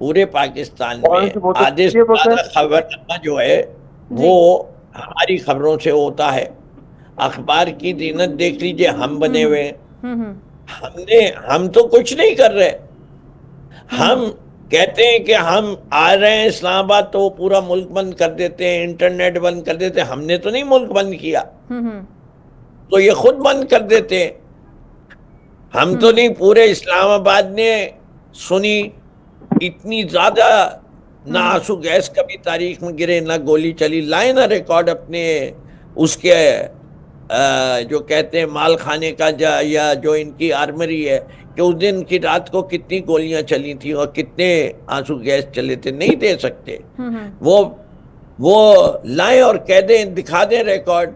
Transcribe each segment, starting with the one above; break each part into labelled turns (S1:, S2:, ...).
S1: پورے پاکستان
S2: کون
S1: میں
S2: سی بہت
S1: آدھے سے
S2: یہ بات ہے؟
S1: زیادہ خبرنامہ جو ہے وہ ہماری خبروں سے ہوتا ہے. اخبار کی زینت دیکھ لیجئے ہم بنے ہوئے ہیں. ہم تو کچھ نہیں کر رہے. ہم کہتے ہیں کہ ہم آ رہے ہیں اسلام آباد تو وہ پورا ملک بند کر دیتے ہیں, انٹرنیٹ بند کر دیتے ہیں. ہم نے تو نہیں ملک بند کیا, تو یہ خود بند کر دیتے ہیں. ہم تو نہیں, پورے اسلام آباد نے سنی. اتنی زیادہ نہ آنسو گیس کبھی تاریخ میں گرے, نہ گولی چلی. لائے نا ریکارڈ اپنے اس کے جو کہتے ہیں مال خانے کا یا جو ان کی آرمری ہے, کہ اس دن کی رات کو کتنی گولیاں چلی تھیں اور کتنے آنسو گیس چلے تھے. نہیں دے سکتے. وہ لائیں اور کہہ دیں, دکھا دیں ریکارڈ,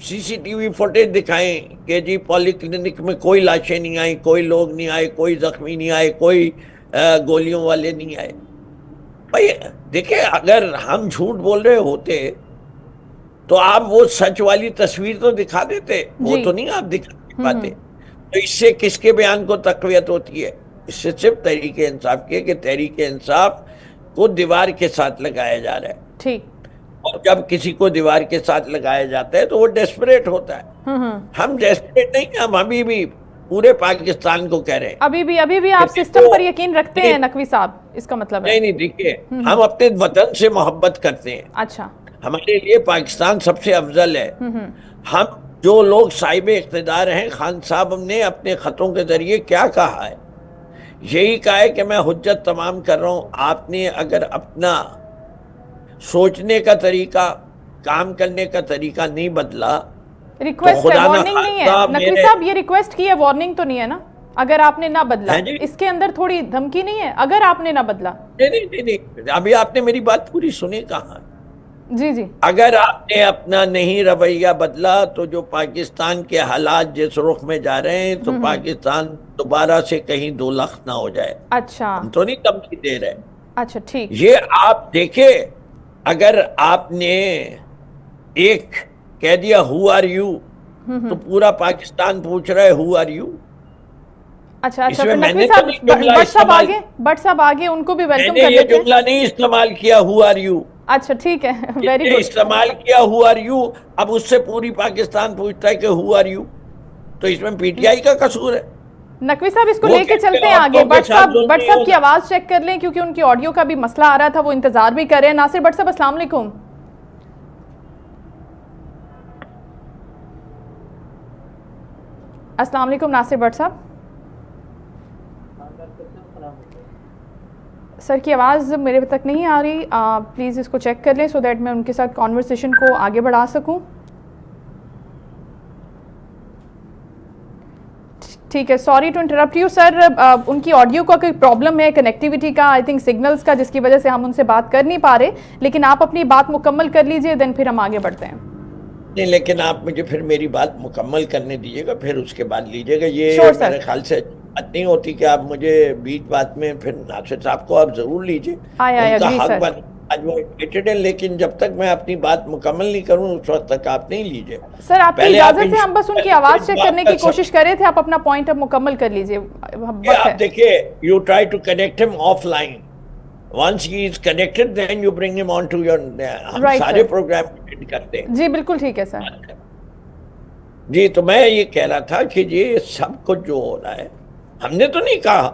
S1: سی سی ٹی وی فوٹیج دکھائیں کہ جی پولی کلینک میں کوئی لاشیں نہیں آئیں, کوئی لوگ نہیں آئے, کوئی زخمی نہیں آئے, کوئی گولیوں والے نہیں آئے. بھائی دیکھیں, اگر ہم جھوٹ بول رہے ہوتے تو آپ وہ سچ والی تصویر تو دکھا دیتے. وہ تو نہیں آپ دکھا پاتے. تو اس سے کس کے بیان کو تقویت ہوتی ہے؟ اس سے صرف تحریک انصاف کی, کہ تحریک انصاف کو دیوار کے ساتھ لگایا جا رہا ہے.
S3: ٹھیک. اور
S1: جب کسی کو دیوار کے ساتھ لگایا جاتا ہے تو وہ ڈیسپریٹ ہوتا ہے. ہم ڈیسپریٹ نہیں, ہم ابھی بھی پورے پاکستان کو کہہ رہے ہیں.
S3: ابھی بھی آپ سسٹم پر یقین رکھتے ہیں نقوی صاحب, اس کا مطلب ہے؟
S1: نہیں دیکھیے, ہم اپنے وطن سے محبت کرتے ہیں.
S3: اچھا.
S1: ہمارے لیے پاکستان سب سے افضل ہے. ہم جو لوگ صاحب اقتدار ہیں, خان صاحب نے اپنے خطوں کے ذریعے کیا کہا ہے؟ یہی کہا ہے کہ میں حجت تمام کر رہا ہوں. آپ نے اگر اپنا سوچنے کا طریقہ, کام کرنے کا طریقہ نہیں بدلا,
S3: ریکویسٹ ہے, وارننگ نہیں ہے نقوی صاحب, یہ ریکویسٹ کی ہے, وارننگ تو نہیں ہے نا؟ اگر آپ نے نہ بدلا, اس کے اندر تھوڑی دھمکی نہیں ہے اگر آپ نے نہ بدلا؟
S1: نہیں, ابھی آپ نے میری بات پوری سنی کہاں.
S3: جی.
S1: اگر آپ نے اپنا نہیں رویہ بدلا تو جو پاکستان کے حالات جس رخ میں جا رہے ہیں, تو پاکستان دوبارہ سے کہیں 2 لخت نہ ہو جائے.
S3: اچھا.
S1: ہم تو نہیں دھمکی دے رہے.
S3: اچھا ٹھیک.
S1: یہ آپ دیکھیں, اگر آپ نے ایک کہہ دیا ہو آر یو, تو پورا پاکستان پوچھ رہا ہے ہو آر یو.
S3: اچھا نقوی صاحب, بٹ صاحب آگے ان کو بھی ویلکم کر لیتے ہیں.
S1: میں نے یہ جملہ نہیں استعمال کیا ہو آر یو.
S3: اچھا ٹھیک ہے, ویری گڈ.
S1: استعمال کیا ہو آر یو. اب اس سے پوری پاکستان پوچھتا ہے کہ ہو آر یو, تو اس میں پی ٹی آئی کا قصور ہے.
S3: نقوی صاحب اس کو لے کے چلتے ہیں آگے. بٹ صاحب کی آواز چیک کر لیں, کیونکہ ان کی آڈیو کا بھی مسئلہ آ رہا تھا, وہ انتظار بھی کر رہے ہیں. ناصر بٹ صاحب السلام علیکم. السلام علیکم ناصر بٹ صاحب. سر کی آواز میرے تک نہیں آ رہی, پلیز اس کو چیک کر لیں سو دیٹ میں ان کے ساتھ کانورسیشن کو آگے بڑھا سکوں. ٹھیک ہے, sorry to interrupt you sir. ان کی آڈیو کا کوئی پرابلم ہے, کنیکٹیوٹی کا, آئی تھنک سگنلز کا, جس کی وجہ سے ہم ان سے بات کر نہیں پا رہے. لیکن آپ اپنی بات مکمل کر لیجئے, دین پھر ہم آگے بڑھتے ہیں.
S1: نہیں, لیکن آپ مجھے پھر میری بات مکمل کرنے دیجیے گا, پھر اس کے بعد لیجیے گا. یہ میرے خیال سے بات نہیں ہوتی کہ آپ مجھے بیچ بات میں, پھر ناصر صاحب کو آپ ضرور لیجیے, ان کا حق بن, آج وہ ایڈمیٹڈ ہے, لیکن جب تک میں اپنی بات مکمل نہیں کروں اس وقت تک آپ نہیں لیجیے.
S3: سر آپ کی اجازت سے ہم بس ان کی آواز چیک کرنے کی کوشش کر رہے تھے, آپ اپنا پوائنٹ اب مکمل کر لیجیے.
S1: آپ دیکھیے, you try to connect him offline. Once he is connected, then you bring him on to your, ہم سارے پروگرام اٹینڈ کرتے ہیں.
S3: جی بالکل ٹھیک ہے سر.
S1: جی, تو میں یہ کہہ رہا تھا کہ یہ سب کچھ جو ہو رہا ہے, ہم نے تو نہیں کہا,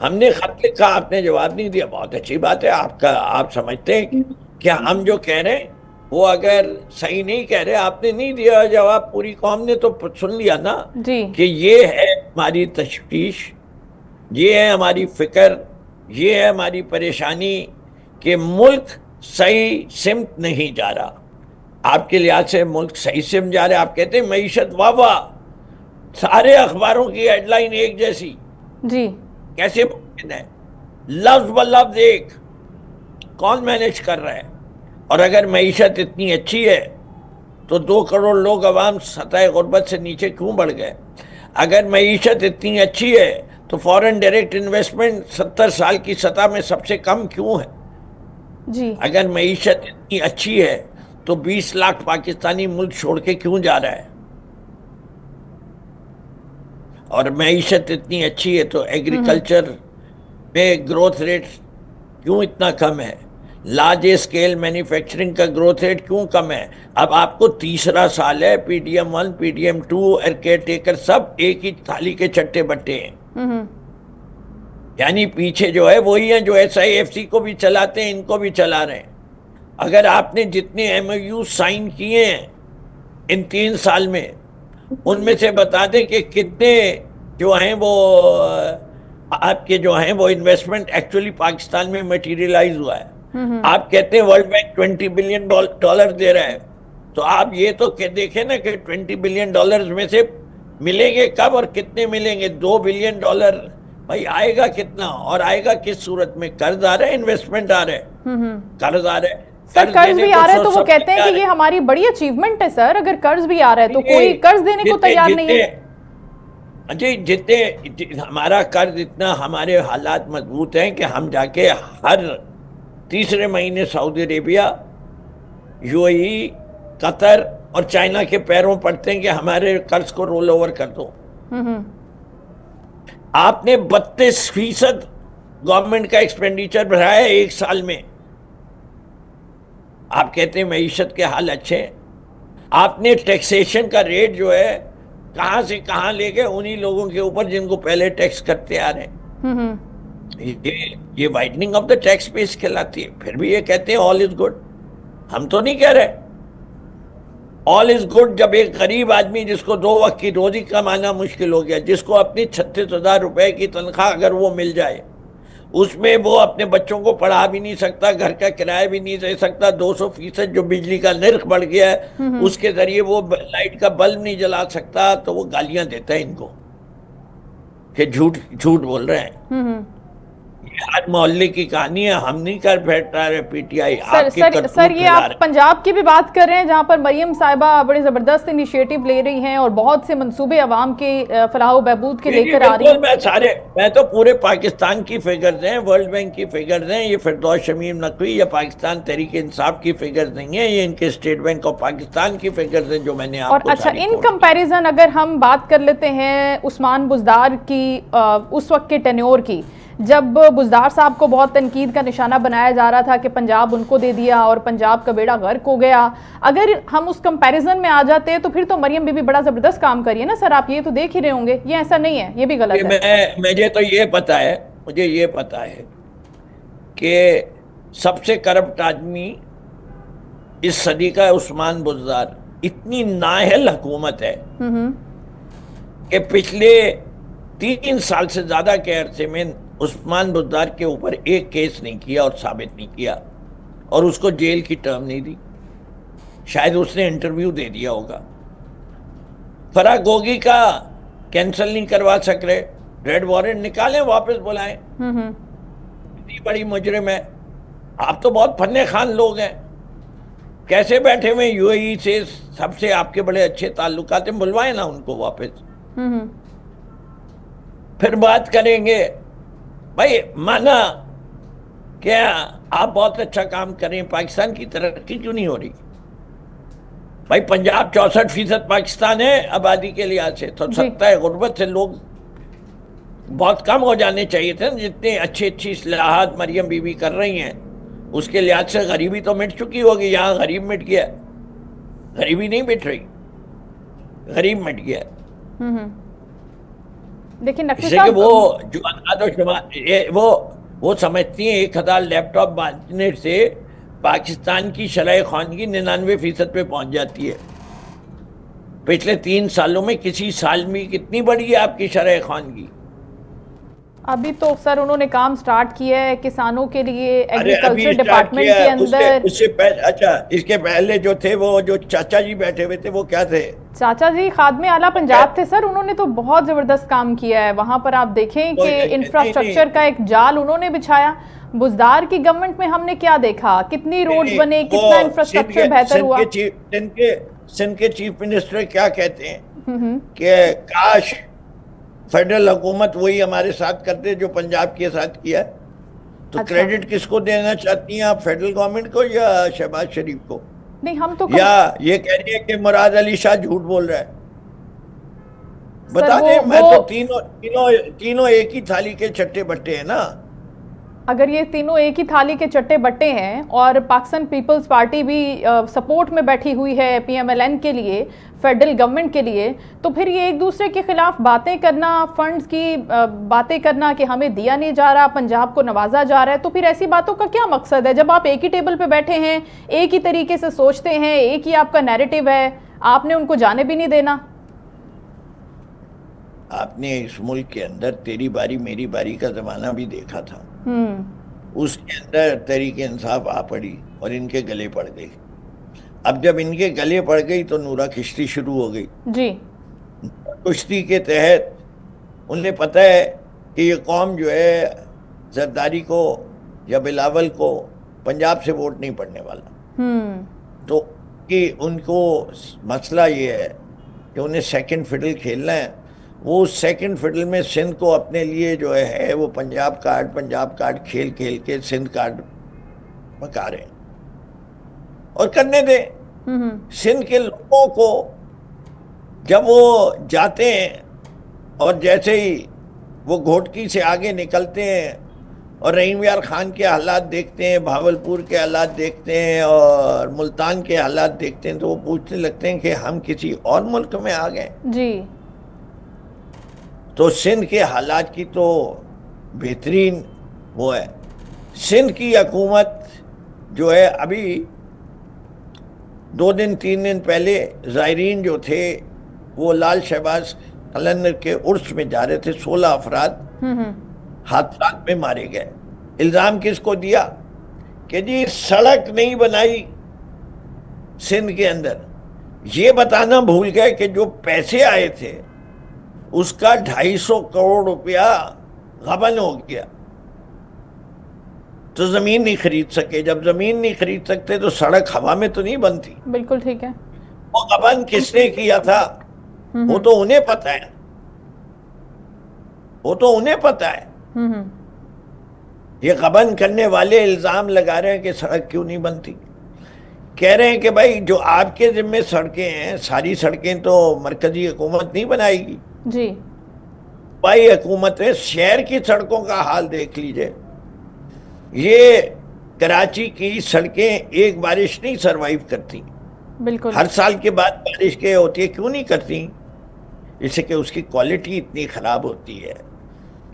S1: ہم نے خط لکھا, آپ نے جواب نہیں دیا. بہت اچھی بات ہے آپ کا, آپ سمجھتے ہیں کہ ہم جو کہہ رہے ہیں وہ اگر صحیح نہیں کہہ رہے, آپ نے نہیں دیا جواب, پوری قوم نے تو سن لیا نا کہ یہ ہے ہماری تشویش, یہ ہے ہماری فکر, یہ ہے ہماری پریشانی کہ ملک صحیح سمت نہیں جا رہا. آپ کے لحاظ سے ملک صحیح سمت جا رہا ہے. آپ کہتے ہیں معیشت واہ واہ, سارے اخباروں کی ہیڈ لائن ایک جیسی.
S3: جی
S1: کیسے ممکن ہے؟ لفظ بلفظ ایک, کون مینج کر رہا ہے؟ اور اگر معیشت اتنی اچھی ہے تو 2 کروڑ لوگ عوام سطح غربت سے نیچے کیوں بڑھ گئے؟ اگر معیشت اتنی اچھی ہے تو فورن ڈائریکٹ انویسٹمنٹ 70 سال کی سطح میں سب سے کم کیوں ہے؟
S3: جی
S1: اگر معیشت اتنی اچھی ہے تو 20 لاکھ پاکستانی ملک چھوڑ کے کیوں جا رہا ہے؟ اور معیشت اتنی اچھی ہے تو ایگریکلچر میں گروتھ ریٹ کیوں اتنا کم ہے؟ لارج اسکیل مینوفیکچرنگ کا گروتھ ریٹ کیوں کم ہے؟ اب آپ کو تیسرا سال ہے، P D M 1 P D M 2 اور کیئر ٹیکر سب ایک ہی تھالی کے چٹے بٹے ہیں، یعنی پیچھے جو ہے وہی ہیں جو ایس آئی ایف سی کو بھی چلاتے ہیں، ان کو بھی چلا رہے ہیں۔ اگر آپ نے جتنے ایم او یو سائن کیے ہیں ان 3 سال میں، ان میں سے بتا دیں کہ کتنے جو ہیں وہ آپ کے جو ہیں وہ انویسٹمنٹ ایکچولی پاکستان میں میٹیریلائز ہوا ہے۔ آپ کہتے ہیں ورلڈ بینک $20 بلین دے رہا ہے، تو آپ یہ تو دیکھیں نا کہ $20 بلین میں سے ملیں گے کب اور کتنے ملیں گے؟ $2 بلین بھائی آئے گا کتنا اور آئے گا کس صورت میں؟ قرض آ رہا ہے، انویسٹمنٹ آ رہا ہے، قرض آ رہا ہے۔
S3: سر قرض بھی آ رہا ہے تو وہ کہتے ہیں کہ یہ ہماری بڑی اچیومنٹ ہے سر، اگر قرض بھی آ رہا ہے تو کوئی قرض دینے کو تیار نہیں ہے۔
S1: جی جتنے ہمارا قرض اتنا ہمارے حالات مضبوط ہیں کہ ہم جا کے ہر تیسرے مہینے سعودی عربیہ، یو اے ای، قطر اور چائنا کے پیروں پڑتے ہیں کہ ہمارے قرض کو رول اوور کر دو۔ آپ نے 32% گورنمنٹ کا ایکسپینڈیچر بڑھایا ہے 1 سال میں۔ آپ کہتے ہیں معیشت کے حال اچھے ہیں۔ آپ نے ٹیکسیشن کا ریٹ جو ہے کہاں سے کہاں لے گئے انہی لوگوں کے اوپر جن کو پہلے ٹیکس کرتے آ رہے ہیں۔ یہ وائڈننگ آف دا ٹیکس بیس کہلاتی ہے۔ پھر بھی یہ کہتے ہیں آل از گڈ۔ ہم تو نہیں کہہ رہے آل از گڈ جب ایک غریب آدمی جس کو 2 وقت کی روزی کمانا مشکل ہو گیا، جس کو اپنی 36,000 روپے کی تنخواہ اگر وہ مل جائے، اس میں وہ اپنے بچوں کو پڑھا بھی نہیں سکتا، گھر کا کرایہ بھی نہیں دے سکتا، 200% جو بجلی کا نرخ بڑھ گیا ہے اس کے ذریعے وہ لائٹ کا بلب نہیں جلا سکتا، تو وہ گالیاں دیتا ہے ان کو کہ جھوٹ بول رہے ہیں۔ ہر محلے کی کہانی ہے، ہم نہیں کر بیٹھ رہے پی ٹی آئی۔
S3: سر یہ آپ پنجاب کی بھی بات کر رہے ہیں جہاں پر مریم صاحبہ بڑے زبردست انیشیٹو لے رہی ہیں اور بہت سے منصوبے عوام کے فلاح و بہبود کے لے کر آ رہی ہیں۔
S1: میں تو پورے پاکستان کی فگرز ہیں، ورلڈ بینک کی فگرز ہیں، یہ فردوس شمیم نقوی یا پاکستان تحریک انصاف کی فگرز نہیں ہیں، یہ ان کے اسٹیٹ بینک آف پاکستان کی فگرز ہیں جو میں نے آپ کو۔
S3: اور اچھا ان کمپیریزن اگر ہم بات کر لیتے ہیں عثمان بزدار کی اس وقت کے ٹینیور کی، جب بزدار صاحب کو بہت تنقید کا نشانہ بنایا جا رہا تھا کہ پنجاب ان کو دے دیا اور پنجاب کا بیڑا غرق ہو گیا، اگر ہم اس کمپیریزن میں آ جاتے ہیں تو پھر تو مریم بی بی بڑا زبردست کام کریے نا سر، آپ یہ تو دیکھ ہی رہے ہوں گے، یہ ایسا نہیں ہے، یہ بھی غلط ہے۔
S1: مجھے تو یہ پتا ہے، مجھے یہ پتا ہے کہ سب سے کرپٹ آدمی اس صدی کا عثمان بزدار۔ اتنی نااہل حکومت ہے کہ پچھلے 3 سال سے زیادہ کے عرصے میں عثمان بزدار کے اوپر ایک کیس نہیں کیا اور ثابت نہیں کیا، اور اس کو جیل کی ٹرم نہیں دی، شاید اس نے انٹرویو دے دیا ہوگا۔ فرح گوگی کا کینسل نہیں کروا سک رہے، ریڈ وارنٹ نکالیں، واپس بلائیں، اتنی بڑی مجرم ہے۔ آپ تو بہت فن خان لوگ ہیں، کیسے بیٹھے ہوئے یو اے ای سے سب سے آپ کے بڑے اچھے تعلقات ہیں، بلوائیں نا ان کو واپس، پھر بات کریں گے۔ بھائی مانا کیا آپ بہت اچھا کام کریں، پاکستان کی ترقی کیوں نہیں ہو رہی؟ بھائی پنجاب 64% پاکستان ہے آبادی کے لحاظ سے، تو سکتا ہے غربت سے لوگ بہت کم ہو جانے چاہیے تھے، جتنے اچھی اصلاحات مریم بی بی کر رہی ہیں اس کے لحاظ سے غریبی تو مٹ چکی ہوگی۔ یہاں غریب مٹ گیا، غریبی نہیں مٹ رہی، غریب مٹ گیا۔
S3: لیکن
S1: وہ جو انداز و شمار وہ سمجھتی ہیں 1000 لیپ ٹاپ بانٹنے سے پاکستان کی شرح خواندگی 99% پہ پہنچ جاتی ہے۔ پچھلے 3 سالوں میں کسی سال میں کتنی بڑھی ہے آپ کی شرح خواندگی؟
S3: ابھی تو سر انہوں نے کام سٹارٹ کیا ہے کسانوں کے لیے، ایگریکلچر ڈپارٹمنٹ کے اندر۔
S1: اس سے پہلے اچھا اس کے پہلے جو تھے وہ جو چاچا جی بیٹھے ہوئے تھے وہ کیا تھے؟
S3: چاچا جی خادم اعلیٰ پنجاب تھے سر، انہوں نے تو بہت زبردست کام کیا ہے وہاں پر۔ آپ دیکھیں کہ انفراسٹرکچر کا ایک جال انہوں نے بچھایا۔ بزدار کی گورنمنٹ میں ہم نے کیا دیکھا، کتنی روڈ بنے، کتنا انفراسٹرکچر بہتر ہوا۔
S1: سندھ کے چیف منسٹر کیا کہتے ہیں کہ کاش فیڈرل حکومت وہی ہمارے ساتھ کرتے جو پنجاب کے ساتھ کیا۔ تو کریڈٹ کس کو دینا چاہتی ہیں آپ، فیڈرل گورنمنٹ کو یا شہباز شریف کو؟
S3: نہیں ہم تو
S1: یا یہ کہہ رہی ہے کہ مراد علی شاہ جھوٹ بول رہا ہے؟ بتا دیں، میں تو تینوں ایک ہی تھالی کے چھٹے بٹے ہیں نا۔
S3: اگر یہ تینوں ایک ہی تھالی کے چٹے بٹے ہیں اور پاکستان پیپلز پارٹی بھی سپورٹ میں بیٹھی ہوئی ہے پی ایم ایل این کے لیے، فیڈرل گورنمنٹ کے لیے، تو پھر یہ ایک دوسرے کے خلاف باتیں کرنا، فنڈز کی باتیں کرنا کہ ہمیں دیا نہیں جا رہا، پنجاب کو نوازا جا رہا ہے، تو پھر ایسی باتوں کا کیا مقصد ہے جب آپ ایک ہی ٹیبل پہ بیٹھے ہیں، ایک ہی طریقے سے سوچتے ہیں، ایک ہی آپ کا نیریٹو ہے، آپ نے ان کو جانے بھی نہیں دینا؟
S1: آپ نے اس ملک کے اندر تیری باری میری باری کا زمانہ بھی دیکھا تھا، اس کے اندر تحریک انصاف آ پڑی اور ان کے گلے پڑ گئی۔ اب جب ان کے گلے پڑ گئی تو نورا کشتی شروع ہو گئی۔
S3: جی،
S1: کشتی کے تحت انہیں پتہ ہے کہ یہ قوم جو ہے زرداری کو یا بلاول کو پنجاب سے ووٹ نہیں پڑنے والا، تو کہ ان کو مسئلہ یہ ہے کہ انہیں سیکنڈ فڈل کھیلنا ہے۔ وہ سیکنڈ فڈل میں سندھ کو اپنے لیے جو ہے وہ پنجاب کارڈ کھیل کھیل کے سندھ کارڈ پکا رہے ہیں، اور کرنے دیں۔ سندھ کے لوگوں کو جب وہ جاتے ہیں اور جیسے ہی وہ گھوٹکی سے آگے نکلتے ہیں اور رحیم یار خان کے حالات دیکھتے ہیں، بھاولپور کے حالات دیکھتے ہیں اور ملتان کے حالات دیکھتے ہیں، تو وہ پوچھنے لگتے ہیں کہ ہم کسی اور ملک میں آ گئے۔
S3: جی،
S1: تو سندھ کے حالات کی تو بہترین وہ ہے۔ سندھ کی حکومت جو ہے ابھی 2 دن 3 دن پہلے زائرین جو تھے وہ لال شہباز قلندر کے عرس میں جا رہے تھے، 16 افراد حادثات میں مارے گئے۔ الزام کس کو دیا کہ جی سڑک نہیں بنائی سندھ کے اندر، یہ بتانا بھول گئے کہ جو پیسے آئے تھے اس کا 250 کروڑ روپیہ غبن ہو گیا، تو زمین نہیں خرید سکے۔ جب زمین نہیں خرید سکتے تو سڑک ہوا میں تو نہیں بنتی۔
S3: بالکل ٹھیک ہے۔
S1: وہ غبن کس نے کیا تھا وہ تو انہیں پتا ہے، وہ تو انہیں پتا ہے۔ یہ غبن کرنے والے الزام لگا رہے ہیں کہ سڑک کیوں نہیں بنتی۔ کہہ رہے ہیں کہ بھائی جو آپ کے ذمہ سڑکیں ہیں، ساری سڑکیں تو مرکزی حکومت نہیں بنائے گی،
S3: جی،
S1: بھائی حکومت ہے۔ شہر کی سڑکوں کا حال دیکھ لیجئے، یہ کراچی کی سڑکیں ایک بارش نہیں سروائیو کرتی،
S3: بالکل
S1: ہر سال کے بعد بارش کے ہوتی ہے۔ کیوں نہیں کرتی؟ اس سے کہ اس کی کوالٹی اتنی خراب ہوتی ہے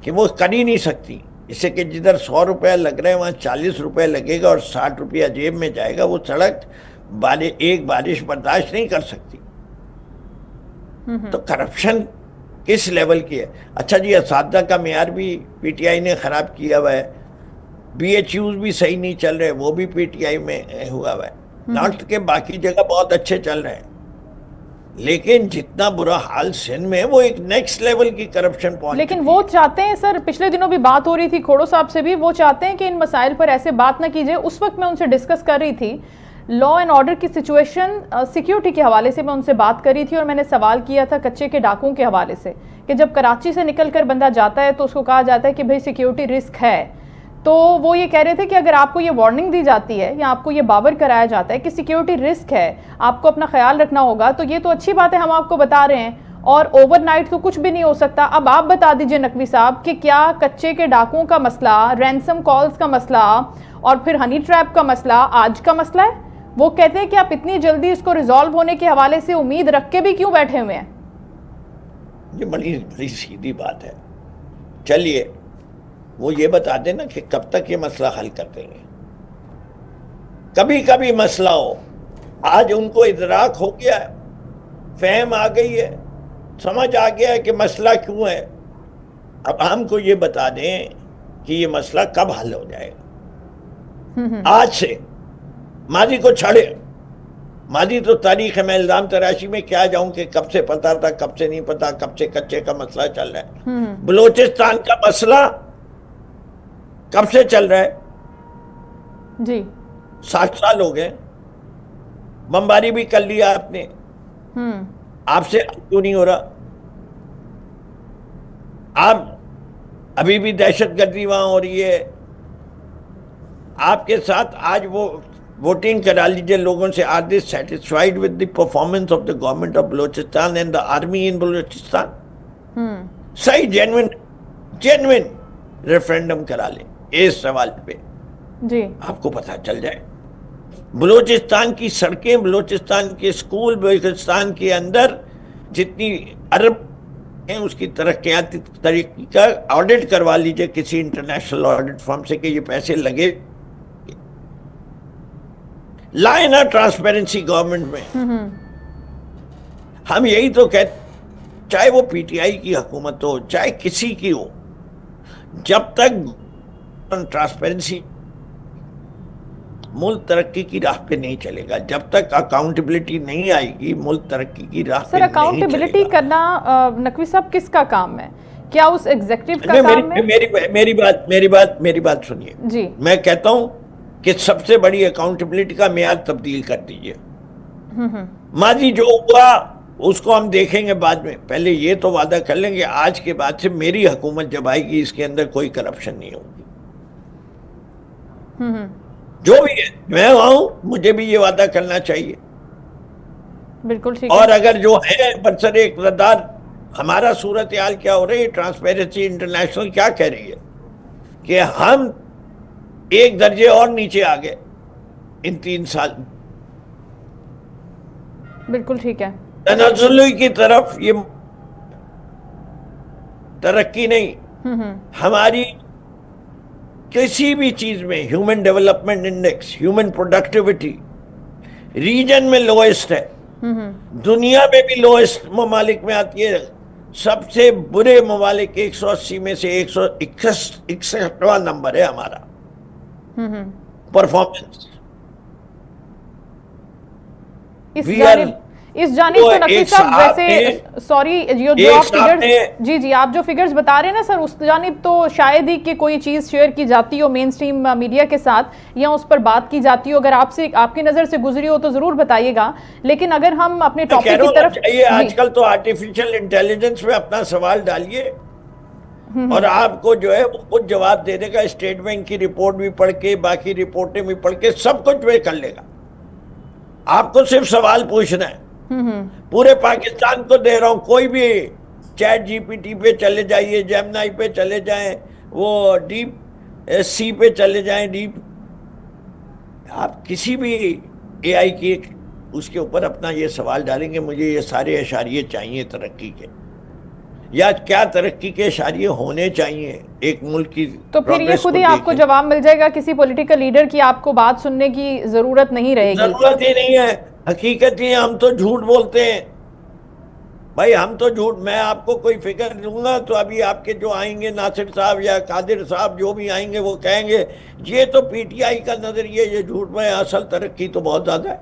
S1: کہ وہ کر ہی نہیں سکتی۔ اس سے کہ جدھر 100 روپے لگ رہے ہیں وہاں 40 روپے لگے گا اور 60 روپیہ جیب میں جائے گا۔ وہ سڑک ایک بارش برداشت نہیں کر سکتی۔ تو کرپشن کس لیول کی ہے؟ اچھا جی، اساتذہ کا معیار بھی پی ٹی آئی نے خراب کیا ہوا ہے، بی ایچ یوز بھی صحیح نہیں چل رہے، وہ بھی پی ٹی آئی میں ہوا ہوا ہے۔ نارتھ کے باقی جگہ بہت اچھے چل رہے ہیں، لیکن جتنا برا حال سندھ میں ہے وہ ایک نیکسٹ لیول کی کرپشن پہنچ۔
S3: لیکن وہ چاہتے ہیں سر، پچھلے دنوں بھی بات ہو رہی تھی کھوڑو صاحب سے بھی، وہ چاہتے ہیں کہ ان مسائل پر ایسے بات نہ کیجئے۔ اس وقت میں ان سے ڈسکس کر رہی تھی لا اینڈ آرڈر کی سچویشن، سیکیورٹی کے حوالے سے میں ان سے بات کر رہی تھی، اور میں نے سوال کیا تھا کچے کے ڈاکوں کے حوالے سے کہ جب کراچی سے نکل کر بندہ جاتا ہے تو اس کو کہا جاتا ہے کہ بھئی سیکیورٹی رسک ہے، تو وہ یہ کہہ رہے تھے کہ اگر آپ کو یہ وارننگ دی جاتی ہے یا آپ کو یہ باور کرایا جاتا ہے کہ سیکیورٹی رسک ہے، آپ کو اپنا خیال رکھنا ہوگا، تو یہ تو اچھی بات ہے، ہم آپ کو بتا رہے ہیں، اور اوور نائٹ تو کچھ بھی نہیں ہو سکتا۔ اب آپ بتا دیجئے نقوی صاحب کہ کیا کچے کے ڈاکوں کا مسئلہ، رینسم کالز کا مسئلہ اور پھر ہنی ٹریپ کا مسئلہ آج کا مسئلہ ہے؟ وہ کہتے ہیں کہ آپ اتنی جلدی اس کو ریزالو ہونے کے حوالے سے امید رکھ کے بھی کیوں بیٹھے ہوئے ہیں؟
S1: یہ بڑی سیدھی بات ہے۔ چلیے وہ یہ بتا دیں نا کہ کب تک یہ مسئلہ حل کر دیں گے۔ کبھی کبھی مسئلہ ہو، آج ان کو ادراک ہو گیا ہے، فہم آ گئی ہے، سمجھ آ گیا ہے کہ مسئلہ کیوں ہے۔ اب ہم کو یہ بتا دیں کہ یہ مسئلہ کب حل ہو جائے گا۔ آج سے ماضی کو چھاڑے، ماضی تو تاریخ ہے، میں الزام تراشی میں کیا جاؤں کہ کب سے پتا تھا، کب سے نہیں پتا، کب سے کچے کا مسئلہ چل رہا ہے۔ بلوچستان کا مسئلہ کب سے چل رہا ہے؟
S3: جی
S1: 60 سال ہو گئے، بمباری بھی کر لیا آپ نے، آپ سے کیوں نہیں ہو رہا؟ آپ ابھی بھی دہشت گردی وہاں ہو رہی ہے۔ آپ کے ساتھ آج وہ ووٹنگ کرا لیجئے لوگوں سے، are they satisfied with the performance of the government of Balochistan and the army in Balochistan? صحیح جینوین ریفرینڈم کرا لیں، اس سوال پہ
S3: جی
S1: آپ کو پتہ چل جائے. بلوچستان کی سڑکیں، بلوچستان کے اسکول، بلوچستان کے اندر جتنی ارب ہیں اس کی ترقی کا آڈٹ کروا لیجئے کسی انٹرنیشنل آڈٹ فرم سے کہ یہ پیسے لگے. لائے نا ٹرانسپیرنسی گورنمنٹ میں. ہم یہی تو کہتے، چاہے وہ پی ٹی آئی کی حکومت ہو چاہے کسی کی ہو، جب تک ٹرانسپیرنسی ملک ترقی کی راہ پہ نہیں چلے گا، جب تک اکاؤنٹیبلٹی نہیں آئے گی ملک ترقی کی راہ پہ
S3: سر
S1: نہیں چلے گا.
S3: اکاؤنٹیبلٹی کرنا نقوی صاحب کس کا کام ہے؟ کیا اس ایگزیکٹو کا کام ہے؟
S1: میری بات سنیے.
S3: جی
S1: میں کہتا ہوں کہ سب سے بڑی اکاؤنٹیبلٹی کا معیار تبدیل کر دیجئے. ماضی جو ہوا اس کو ہم دیکھیں گے بعد میں، پہلے یہ تو وعدہ کر لیں گے آج کے بعد سے میری حکومت جب آئے گی اس کے اندر کوئی کرپشن نہیں ہوگی. جو بھی ہے میں آؤں مجھے بھی یہ وعدہ کرنا چاہیے.
S3: بالکل ٹھیک.
S1: اور اگر جو ہے برسر اقتدار ہمارا صورتحال کیا ہو رہی ہے، ٹرانسپیرنسی انٹرنیشنل کیا کہہ رہی ہے کہ ہم ایک درجے اور نیچے آ گئے ان 3 سال.
S3: بالکل ٹھیک ہے.
S1: تنزلی کی طرف یہ ترقی نہیں. ہماری کسی بھی چیز میں human development index, human productivity region میں لوئسٹ ہے، دنیا میں بھی لوئسٹ ممالک میں آتی ہے. سب سے برے ممالک 180 میں سے 161واں نمبر ہے ہمارا پرفارمنس.
S3: اس جانب تو نقوی صاحب ویسے سوری جو آپ فگرز جی آپ جو فگرز بتا رہے ہیں نا سر، اس جانب تو شاید ہی کہ کوئی چیز شیئر کی جاتی ہو مین سٹریم میڈیا کے ساتھ یا اس پر بات کی جاتی ہو. اگر آپ کی نظر سے گزری ہو تو ضرور بتائیے گا. لیکن اگر ہم اپنے ٹاپک کی طرف
S1: آج کل تو آرٹیفیشل انٹیلیجنس میں اپنا سوال ڈالیے اور آپ کو جو ہے وہ خود جواب دے دے گا. اسٹیٹ بینک کی رپورٹ بھی پڑھ کے، باقی رپورٹیں بھی پڑھ کے سب کچھ وہ کر لے گا. آپ کو صرف سوال پوچھنا ہے. پورے پاکستان کو دے رہا ہوں، کوئی بھی چیٹ جی پی ٹی پہ چلے جائیے، جیمنائی پہ چلے جائیں، وہ ڈیپ سی پہ چلے جائیں، آپ کسی بھی اے آئی کی اس کے اوپر اپنا یہ سوال ڈالیں گے مجھے یہ سارے اشاریے چاہیے ترقی کے، یا کیا ترقی کے اشاریے ہونے چاہیے ایک ملک کی،
S3: تو پھر یہ خود ہی آپ کو جواب مل جائے گا. کسی پولیٹیکل لیڈر کی آپ کو بات سننے کی ضرورت نہیں رہے گی.
S1: ضرورت ہی نہیں ہے. حقیقت ہی ہم تو جھوٹ بولتے ہیں بھائی، ہم تو جھوٹ. میں آپ کو کوئی فکر دوں گا تو ابھی آپ کے جو آئیں گے ناصر صاحب یا قادر صاحب جو بھی آئیں گے وہ کہیں گے یہ تو پی ٹی آئی کا نظریہ، یہ جھوٹ میں اصل ترقی تو بہت زیادہ ہے.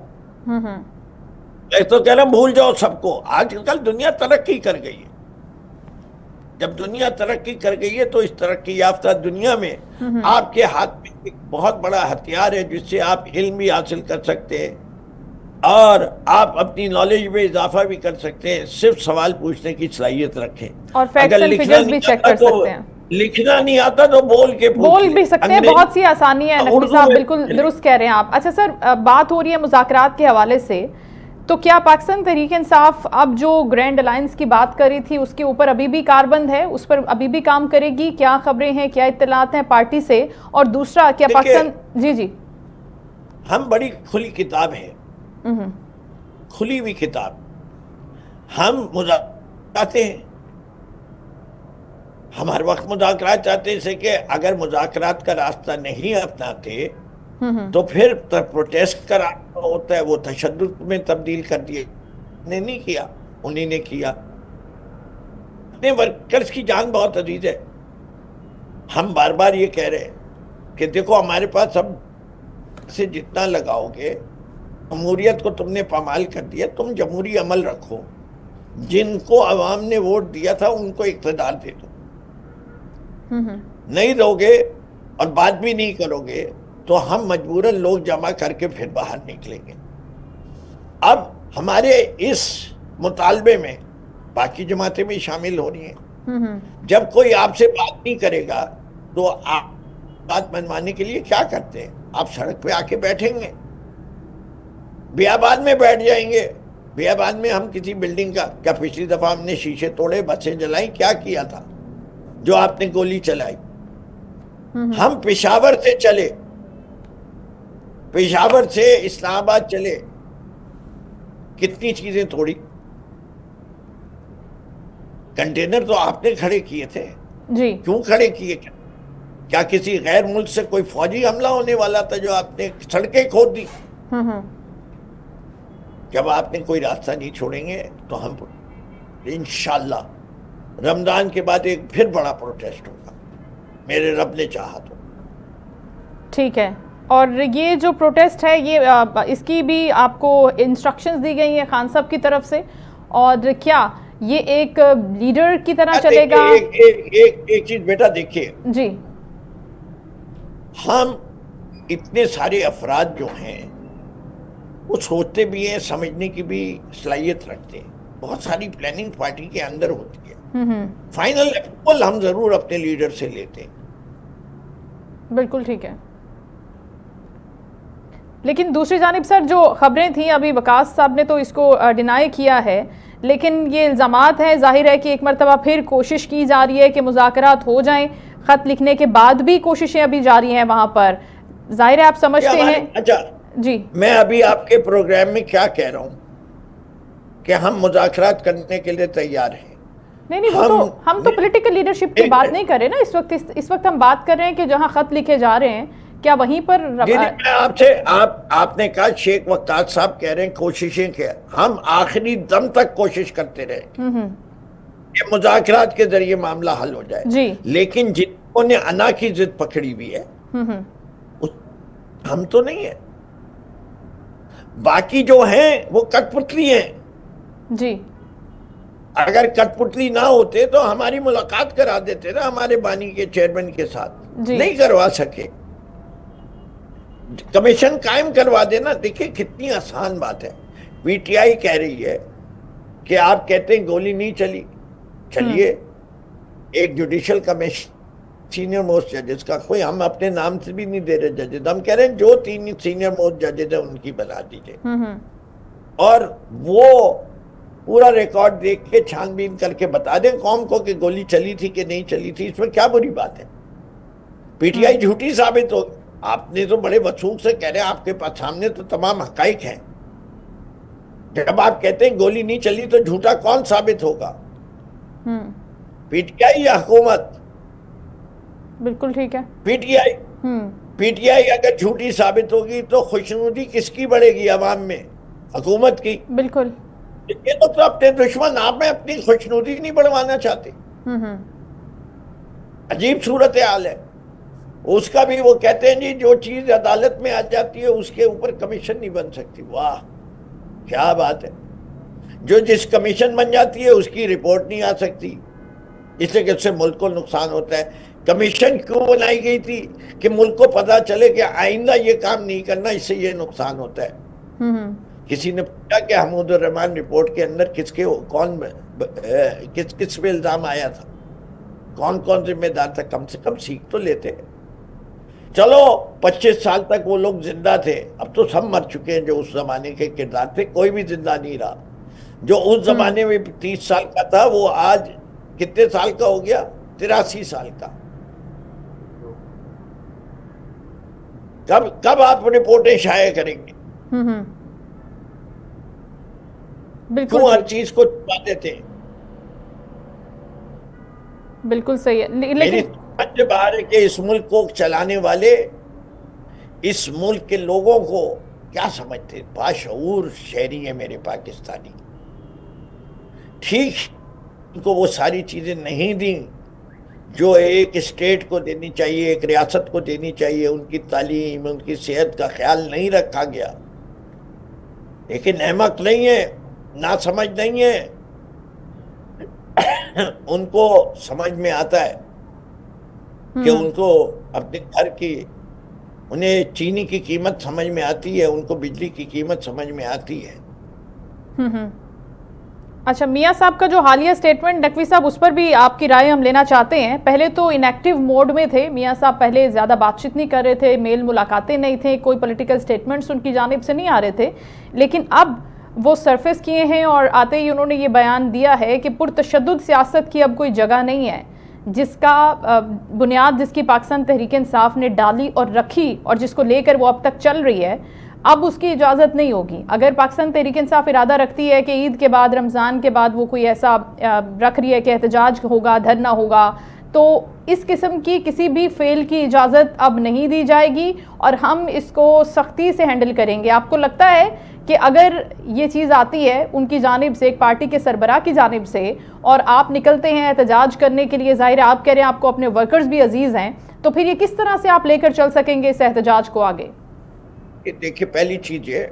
S1: میں تو کہہ رہا ہوں بھول جاؤ سب کو. آج کل دنیا ترقی کر گئی ہے. جب دنیا ترقی کر گئی ہے تو اس ترقی یافتہ دنیا میں آپ کے ہاتھ میں ایک بہت بڑا ہتھیار ہے جس سے آپ علم بھی حاصل کر سکتے ہیں اور آپ اپنی نالج میں اضافہ بھی کر سکتے ہیں. صرف سوال پوچھنے کی صلاحیت رکھیں
S3: اور فیکٹس اینڈ فگرز بھی چیک کر سکتے ہیں.
S1: لکھنا نہیں آتا تو بول
S3: بھی سکتے ہیں. بہت سی آسانی ہے نقوی صاحب، بالکل درست کہہ رہے ہیں آپ. اچھا سر، بات ہو رہی ہے مذاکرات کے حوالے سے، تو کیا پاکستان تحریک انصاف اب جو گرینڈ الائنس کی بات کری تھی اس کے اوپر ابھی بھی کاربند ہے، اس پر ابھی بھی کام کرے گی؟ کیا خبریں ہیں، کیا اطلاعات ہیں پارٹی سے؟ اور دوسرا کیا پاکستان جی
S1: ہم بڑی کھلی کتاب ہے، کھلی ہوئی کتاب. ہم مذاکرات چاہتے ہیں، ہم ہر وقت مذاکرات چاہتے ہیں کہ اگر مذاکرات کا راستہ نہیں اپناتے تو پھر پروٹیسٹ کا راستہ ہوتا ہے وہ تشدد میں تبدیل کر دیے. نہیں کیا، انہی نے کیا. اپنے ورکرز کی جان بہت عزیز ہے. ہم بار بار یہ کہہ رہے ہیں کہ دیکھو ہمارے پاس اب سے جتنا لگاؤ گے، جمہوریت کو تم نے پامال کر دیا، تم جمہوری عمل رکھو. جن کو عوام نے ووٹ دیا تھا ان کو اقتدار دے دو. نہیں دو گے اور بات بھی نہیں کرو گے تو ہم مجبوراً لوگ جمع کر کے پھر باہر نکلیں گے. اب ہمارے اس مطالبے میں باقی جماعتیں بھی شامل ہو رہی ہیں. جب کوئی آپ سے بات نہیں کرے گا تو آپ بات منوانے کے لیے کیا کرتے ہیں؟ آپ سڑک پہ آ کے بیٹھیں گے، بیابان میں بیٹھ جائیں گے. بیابان میں ہم کسی بلڈنگ کا، کیا پچھلی دفعہ ہم نے شیشے توڑے، بسیں جلائیں، کیا کیا تھا جو آپ نے گولی چلائی؟ ہم پشاور سے چلے، پشاور سے اسلام آباد چلے، کتنی چیزیں توڑی، کنٹینر تو آپ نے کھڑے کیے تھے،
S3: جی
S1: کیوں کھڑے کیے؟ کیا کسی غیر ملک سے کوئی فوجی حملہ ہونے والا تھا جو آپ نے سڑکیں کھود دی؟ جب آپ نے کوئی راستہ نہیں چھوڑیں گے تو ہم انشاءاللہ رمضان کے بعد ایک پھر بڑا پروٹیسٹ ہوگا، میرے رب نے چاہا تو۔
S3: ٹھیک ہے، اور یہ جو پروٹیسٹ ہے یہ اس کی بھی آپ کو انسٹرکشنز دی گئی ہیں خان صاحب کی طرف سے، اور کیا یہ ایک لیڈر کی طرح چلے گا؟
S1: ایک چیز بیٹا دیکھیے،
S3: جی
S1: ہم اتنے سارے افراد جو ہیں وہ سوچتے بھی ہیں، سمجھنے کی بھی صلاحیت رکھتے ہیں، بہت ساری پلاننگ پارٹی کے اندر ہوتی ہے، فائنل اپروول ہم ضرور اپنے لیڈر سے لیتے ہیں۔
S3: بالکل ٹھیک ہے، لیکن دوسری جانب سر جو خبریں تھیں، ابھی وقاص صاحب نے تو اس کو ڈینائی کیا ہے، لیکن یہ الزامات ہیں، ظاہر ہے کہ ایک مرتبہ پھر کوشش کی جا رہی ہے کہ مذاکرات ہو جائیں، خط لکھنے کے بعد بھی کوششیں ابھی جاری ہیں وہاں پر، ظاہر ہے آپ سمجھتے ہیں۔
S1: اچھا
S3: جی
S1: میں ابھی آپ کے پروگرام میں کیا کہہ رہا ہوں کہ ہم مذاکرات کرنے کے لیے تیار ہیں۔
S3: نہیں ہم تو پولیٹیکل لیڈرشپ کی بات نہیں کر رہے نا، اس وقت ہم بات کر رہے ہیں کہ جہاں خط لکھے جا رہے ہیں کیا وہیں پر
S1: میں آپ سے آپ نے کہا شیخ وقاص صاحب کہہ رہے ہیں کوششیں کیا، ہم آخری دم تک کوشش کرتے رہے کہ مذاکرات کے ذریعے معاملہ حل ہو جائے،
S3: جی
S1: لیکن جنہوں نے انا کی ضد پکڑی ہوئی ہے ہم تو نہیں ہیں، باقی جو ہیں وہ کٹ پتلی ہیں۔
S3: جی
S1: اگر کٹ پتلی نہ ہوتے تو ہماری ملاقات کرا دیتے نا ہمارے بانی کے چیئرمین کے ساتھ، نہیں کروا سکے، کمیشن قائم کروا دینا۔ دیکھیں کتنی آسان بات ہے، پی ٹی آئی کہہ رہی ہے کہ آپ کہتے ہیں گولی نہیں چلی، چلیے ایک جوڈیشل کمیشن سینئر موسٹ ججز کا، کوئی ہم اپنے نام سے بھی نہیں دے رہے ججز، ہم کہہ رہے ہیں جو 3 سینئر موسٹ ججز ہیں ان کی بنا دیجئے، اور وہ پورا ریکارڈ دیکھ کے چھان بین کر کے بتا دیں قوم کو کہ گولی چلی تھی کہ نہیں چلی تھی، اس میں کیا بری بات ہے؟ پی ٹی آئی جھوٹی ثابت ہو، آپ نے تو بڑے وثوق سے کہہ رہے ہیں، آپ کے پاس سامنے تو تمام حقائق ہیں، جب آپ کہتے ہیں گولی نہیں چلی تو جھوٹا کون ثابت ہوگا؟ پی ٹی آئی یا حکومت؟
S3: بالکل ٹھیک ہے،
S1: پی ٹی آئی اگر جھوٹی ثابت ہوگی تو خوشنودی کس کی بڑھے گی عوام میں؟ حکومت کی۔
S3: بالکل،
S1: یہ تو اپنے دشمن آپ میں اپنی خوشنودی نہیں بڑھوانا چاہتے، عجیب صورتحال ہے۔ اس کا بھی وہ کہتے ہیں جی جو چیز عدالت میں آ جاتی ہے اس کے اوپر کمیشن نہیں بن سکتی، واہ کیا بات ہے، جو جس کمیشن بن جاتی ہے اس کی رپورٹ نہیں آ سکتی، اس لیے کہ اس سے ملک کو نقصان ہوتا ہے۔ کمیشن کیوں بنائی گئی تھی؟ کہ ملک کو پتا چلے کہ آئندہ یہ کام نہیں کرنا، اس سے یہ نقصان ہوتا ہے۔ کسی نے پوچھا کہ حمود الرحمن رپورٹ کے اندر کس پہ الزام آیا تھا، کون ذمہ دار تھا، کم سے کم سیکھ تو لیتے۔ چلو 25 سال تک وہ لوگ زندہ تھے، اب تو سب مر چکے ہیں جو اس زمانے کے کردار تھے، کوئی بھی زندہ نہیں رہا۔ جو اس زمانے میں 30 سال کا تھا وہ آج کتنے سال کا ہو گیا؟ 83 سال کا۔ کب آپ رپورٹیں شائع کریں گے؟ کیوں ہر چیز کو چھپا دیتے ہیں؟
S3: بالکل صحیح ہے،
S1: میری سمجھ سے باہر ہے کہ اس ملک کو چلانے والے اس ملک کے لوگوں کو کیا سمجھتے، باشعور شہری ہیں میرے پاکستانی، ٹھیک ان کو وہ ساری چیزیں نہیں دیں جو ایک اسٹیٹ کو دینی چاہیے، ایک ریاست کو دینی چاہیے، ان کی تعلیم، ان کی صحت کا خیال نہیں رکھا گیا، لیکن احمق نہیں ہے، نہ سمجھ نہیں ہے، ان کو سمجھ میں آتا ہے کہ ان کو اپنے گھر کی، انہیں چینی کی قیمت سمجھ میں آتی ہے، ان کو بجلی کی قیمت سمجھ میں آتی ہے۔
S3: اچھا میاں صاحب کا جو حالیہ سٹیٹمنٹ نقوی صاحب، اس پر بھی آپ کی رائے ہم لینا چاہتے ہیں۔ پہلے تو انیکٹیو موڈ میں تھے میاں صاحب، پہلے زیادہ بات چیت نہیں کر رہے تھے، میل ملاقاتیں نہیں تھے، کوئی پولیٹیکل سٹیٹمنٹس ان کی جانب سے نہیں آ رہے تھے، لیکن اب وہ سرفیس کیے ہیں اور آتے ہی انہوں نے یہ بیان دیا ہے کہ پرتشدد سیاست کی اب کوئی جگہ نہیں ہے، جس کا بنیاد جس کی پاکستان تحریک انصاف نے ڈالی اور رکھی اور جس کو لے کر وہ اب تک چل رہی ہے، اب اس کی اجازت نہیں ہوگی. اگر پاکستان تحریک انصاف ارادہ رکھتی ہے کہ عید کے بعد، رمضان کے بعد وہ کوئی ایسا رکھ رہی ہے کہ احتجاج ہوگا، دھرنا ہوگا، تو اس قسم کی کسی بھی فعل کی اجازت اب نہیں دی جائے گی اور ہم اس کو سختی سے ہینڈل کریں گے. آپ کو لگتا ہے کہ اگر یہ چیز آتی ہے ان کی جانب سے، ایک پارٹی کے سربراہ کی جانب سے، اور آپ نکلتے ہیں احتجاج کرنے کے لیے، ظاہر ہے آپ کہہ رہے ہیں آپ کو اپنے ورکرز بھی عزیز ہیں، تو پھر یہ کس طرح سے آپ لے کر چل سکیں گے اس احتجاج کو آگے؟
S1: دیکھیے، پہلی چیز یہ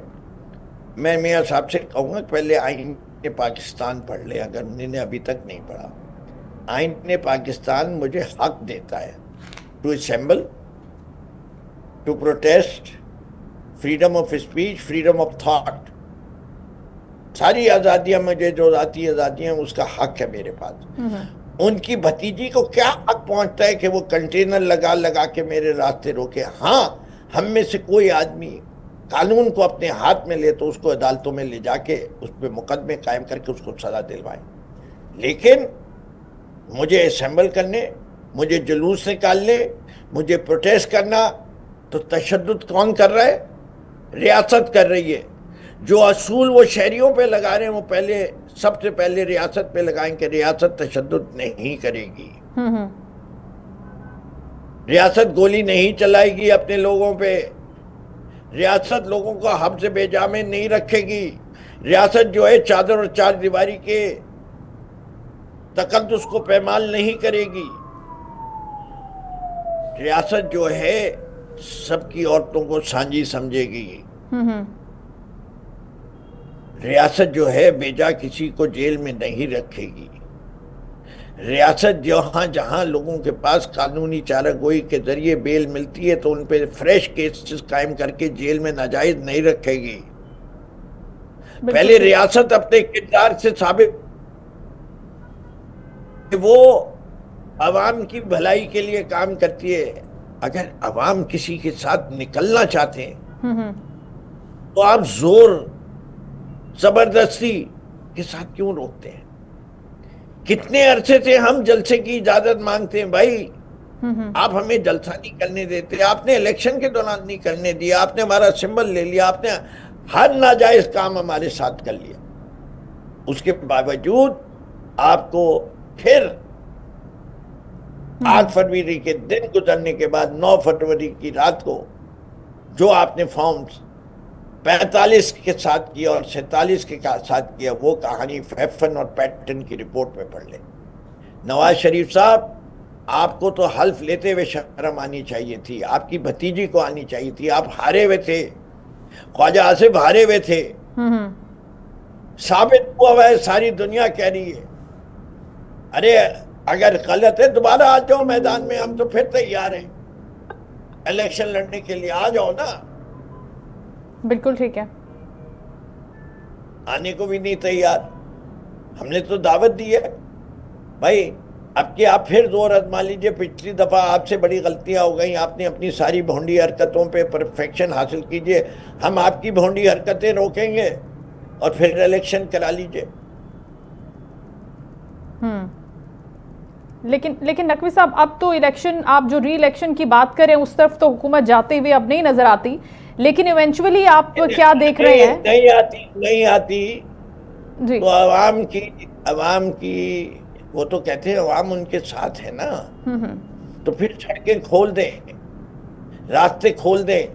S1: میں میاں صاحب سے کہوں گا، پہلے آئین پاکستان پڑھ لے اگر انہوں نے ابھی تک نہیں پڑھا. آئین پاکستان مجھے حق دیتا ہے to assemble, to protest, freedom of speech, freedom of thought, ساری آزادیاں مجھے جو ذاتی آزادیاں اس کا حق ہے میرے پاس. ان کی بھتیجی کو کیا حق پہنچتا ہے کہ وہ کنٹینر لگا کے میرے راستے روکے؟ ہاں، ہم میں سے کوئی آدمی قانون کو اپنے ہاتھ میں لے تو اس کو عدالتوں میں لے جا کے اس پہ مقدمے قائم کر کے اس کو سزا دلوائیں، لیکن مجھے اسمبل کرنے، مجھے جلوس نکالنے، مجھے پروٹیسٹ کرنا، تو تشدد کون کر رہا ہے؟ ریاست کر رہی ہے. جو اصول وہ شہریوں پہ لگا رہے ہیں وہ پہلے سب سے پہلے ریاست پہ لگائیں کہ ریاست تشدد نہیں کرے گی، ریاست گولی نہیں چلائے گی اپنے لوگوں پہ، ریاست لوگوں کو حب سے بے جا میں نہیں رکھے گی، ریاست جو ہے چادر اور چار دیواری کے تقدس کو پامال نہیں کرے گی، ریاست جو ہے سب کی عورتوں کو سانجی سمجھے گی، ریاست جو ہے بیجا کسی کو جیل میں نہیں رکھے گی، ریاست جہاں لوگوں کے پاس قانونی چارہ گوئی کے ذریعے بیل ملتی ہے تو ان پہ فریش کیسز قائم کر کے جیل میں ناجائز نہیں رکھے گی. پہلے ریاست اپنے کردار سے ثابت کہ وہ عوام کی بھلائی کے لیے کام کرتی ہے. اگر عوام کسی کے ساتھ نکلنا چاہتے ہیں تو آپ زور زبردستی کے ساتھ کیوں روکتے ہیں؟ کتنے عرصے سے ہم جلسے کی اجازت مانگتے ہیں، بھائی آپ ہمیں جلسہ نہیں کرنے دیتے، آپ نے الیکشن کے دوران نہیں کرنے دیا، آپ نے ہمارا سمبل لے لیا، آپ نے ہر ناجائز کام ہمارے ساتھ کر لیا. اس کے باوجود آپ کو پھر 8 فروری کے دن گزرنے کے بعد 9 فروری کی رات کو جو آپ نے فارمز 45 کے ساتھ کیا اور 47 کے ساتھ کیا، وہ کہانی فیفن اور پیٹن کی رپورٹ میں پڑھ لیں. نواز شریف صاحب، آپ کو تو حلف لیتے ہوئے شرم آنی چاہیے تھی، آپ کی بھتیجی کو آنی چاہیے تھی. آپ ہارے ہوئے تھے، خواجہ آصف ہارے ہوئے تھے، ثابت ہوا ہے، ساری دنیا کہہ رہی ہے. ارے اگر غلط ہے دوبارہ آ جاؤ میدان میں، ہم تو پھر تیار ہیں الیکشن لڑنے کے لیے، آ جاؤ نا.
S3: بالکل ٹھیک ہے،
S1: آنے کو بھی نہیں تیار. ہم نے تو دعوت دی ہے بھائی، اب کہ آپ پھر زور آزما لیجئے. پچھلی دفعہ آپ سے بڑی غلطیاں ہو گئیں، آپ نے اپنی ساری بھونڈی حرکتوں پہ پرفیکشن حاصل کیجئے. ہم آپ کی بھونڈی حرکتیں روکیں گے اور پھر الیکشن کرا لیجئے.
S3: لیکن نقوی صاحب، اب تو الیکشن، آپ جو ری الیکشن کی بات کریں اس طرف تو حکومت جاتے ہوئے اب نہیں نظر آتی، لیکن ایونچولی آپ کیا دیکھ رہے ہیں؟
S1: نہیں آتی
S3: جی،
S1: تو عوام کی وہ تو کہتے ہیں عوام ان کے ساتھ ہے نا، تو پھر سڑکیں کھول دیں، راستے کھول دیں.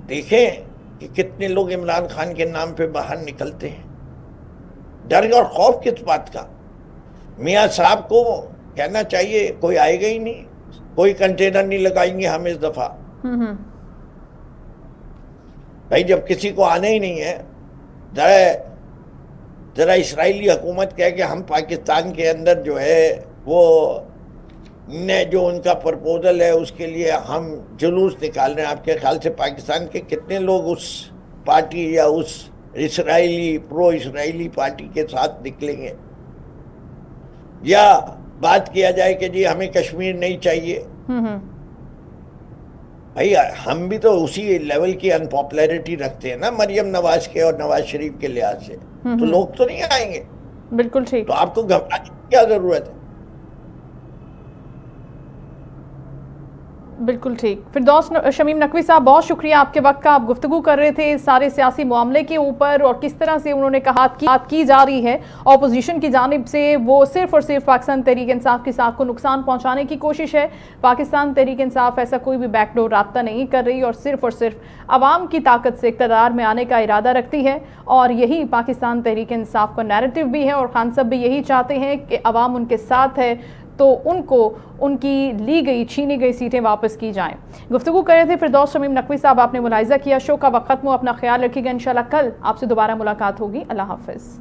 S1: دیکھیں کہ کتنے لوگ عمران خان کے نام پہ باہر نکلتے ہیں. ڈر اور خوف کس بات کا؟ میاں صاحب کو کہنا چاہیے کوئی آئے گا ہی نہیں، کوئی کنٹینر نہیں لگائیں گے ہم اس دفعہ. بھائی جب کسی کو آنا ہی نہیں ہے، ذرا اسرائیلی حکومت کہے کہ ہم پاکستان کے اندر جو ہے وہ جو ان کا پرپوزل ہے اس کے لیے ہم جلوس نکال رہے ہیں. آپ کے خیال سے پاکستان کے کتنے لوگ اس پارٹی یا اس پرو اسرائیلی پارٹی کے ساتھ نکلیں گے؟ یا بات کیا جائے کہ جی ہمیں کشمیر نہیں چاہیے. بھائی ہم بھی تو اسی لیول کی انپاپولیرٹی رکھتے ہیں نا مریم نواز کے اور نواز شریف کے لحاظ سے، تو لوگ تو نہیں آئیں گے.
S3: بالکل ٹھیک.
S1: تو آپ کو گھبرانے کی کیا ضرورت ہے؟
S3: بالکل ٹھیک. فردوس شمیم نقوی صاحب، بہت شکریہ آپ کے وقت کا. آپ گفتگو کر رہے تھے سارے سیاسی معاملے کے اوپر اور کس طرح سے انہوں نے کہا بات کی جا رہی ہے اپوزیشن کی جانب سے، وہ صرف اور صرف پاکستان تحریک انصاف کی ساکھ کو نقصان پہنچانے کی کوشش ہے. پاکستان تحریک انصاف ایسا کوئی بھی بیک ڈور رابطہ نہیں کر رہی اور صرف عوام کی طاقت سے اقتدار میں آنے کا ارادہ رکھتی ہے، اور یہی پاکستان تحریک انصاف کا نیریٹو بھی ہے، اور خان صاحب بھی یہی چاہتے ہیں کہ عوام ان کے ساتھ ہے تو ان کو ان کی لی گئی چھینی گئی سیٹیں واپس کی جائیں. گفتگو کر رہے تھے فردوس شمیم نقوی صاحب. آپ نے ملاحظہ کیا. شو کا وقت ختم ہو. اپنا خیال رکھیے گا. انشاءاللہ کل آپ سے دوبارہ ملاقات ہوگی. اللہ حافظ.